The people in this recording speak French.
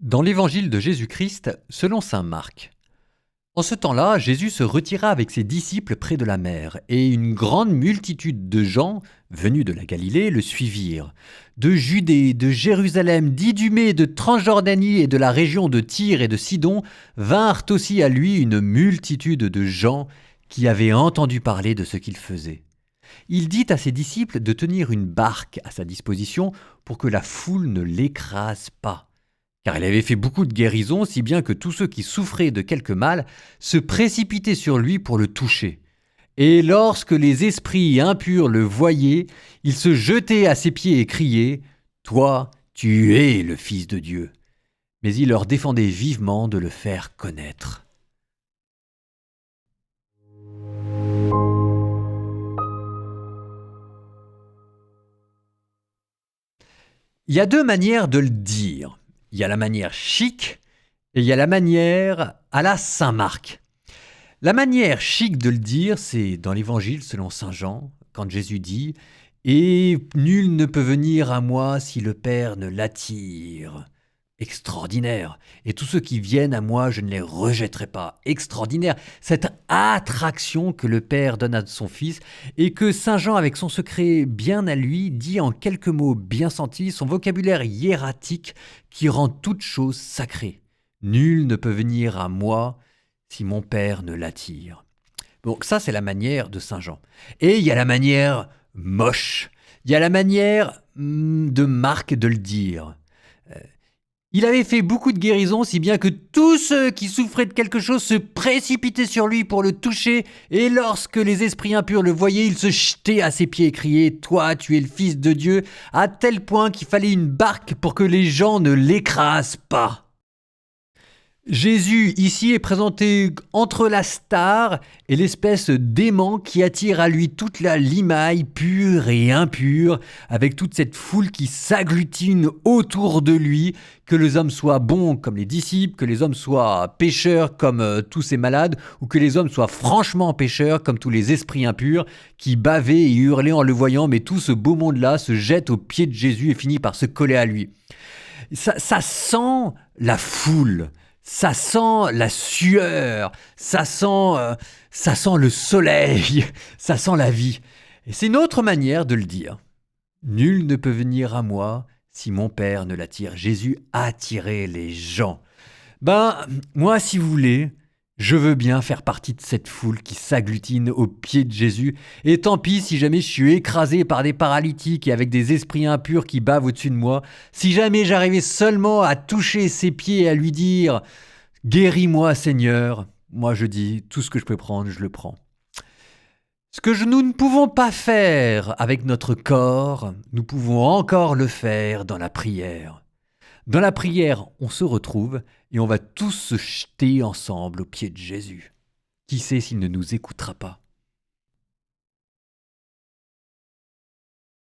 Dans l'évangile de Jésus-Christ, selon saint Marc. En ce temps-là, Jésus se retira avec ses disciples près de la mer, et une grande multitude de gens, venus de la Galilée, le suivirent. De Judée, de Jérusalem, d'Idumée, de Transjordanie et de la région de Tyr et de Sidon, vinrent aussi à lui une multitude de gens qui avaient entendu parler de ce qu'il faisait. Il dit à ses disciples de tenir une barque à sa disposition pour que la foule ne l'écrase pas. Car il avait fait beaucoup de guérisons, si bien que tous ceux qui souffraient de quelque mal se précipitaient sur lui pour le toucher. Et lorsque les esprits impurs le voyaient, ils se jetaient à ses pieds et criaient « Toi, tu es le Fils de Dieu !» Mais il leur défendait vivement de le faire connaître. Il y a deux manières de le dire. Il y a la manière chic et il y a la manière à la Saint-Marc. La manière chic de le dire, c'est dans l'évangile selon saint Jean, quand Jésus dit « Et nul ne peut venir à moi si le Père ne l'attire ». Extraordinaire. Et tous ceux qui viennent à moi, je ne les rejetterai pas. Extraordinaire. Cette attraction que le Père donne à son Fils et que saint Jean, avec son secret bien à lui, dit en quelques mots bien sentis, son vocabulaire hiératique qui rend toute chose sacrée. Nul ne peut venir à moi si mon Père ne l'attire. Donc ça, c'est la manière de saint Jean. Et il y a la manière moche. Il y a la manière de Marc de le dire. Il avait fait beaucoup de guérisons, si bien que tous ceux qui souffraient de quelque chose se précipitaient sur lui pour le toucher, et lorsque les esprits impurs le voyaient, ils se jetaient à ses pieds et criaient « Toi, tu es le Fils de Dieu », à tel point qu'il fallait une barque pour que les gens ne l'écrasent pas. Jésus, ici, est présenté entre la star et l'espèce d'aimant qui attire à lui toute la limaille pure et impure, avec toute cette foule qui s'agglutine autour de lui, que les hommes soient bons comme les disciples, que les hommes soient pécheurs comme tous ces malades, ou que les hommes soient franchement pécheurs comme tous les esprits impurs, qui bavaient et hurlaient en le voyant, mais tout ce beau monde-là se jette aux pieds de Jésus et finit par se coller à lui. Ça sent la foule. Ça sent la sueur, ça sent le soleil, ça sent la vie. Et c'est une autre manière de le dire. Nul ne peut venir à moi si mon Père ne l'attire. Jésus a attiré les gens. Moi, si vous voulez, je veux bien faire partie de cette foule qui s'agglutine aux pieds de Jésus. Et tant pis si jamais je suis écrasé par des paralytiques et avec des esprits impurs qui bavent au-dessus de moi. Si jamais j'arrivais seulement à toucher ses pieds et à lui dire « Guéris-moi Seigneur », moi je dis « Tout ce que je peux prendre, je le prends ». Ce que nous ne pouvons pas faire avec notre corps, nous pouvons encore le faire dans la prière. Dans la prière, on se retrouve et on va tous se jeter ensemble aux pieds de Jésus. Qui sait s'il ne nous écoutera pas ?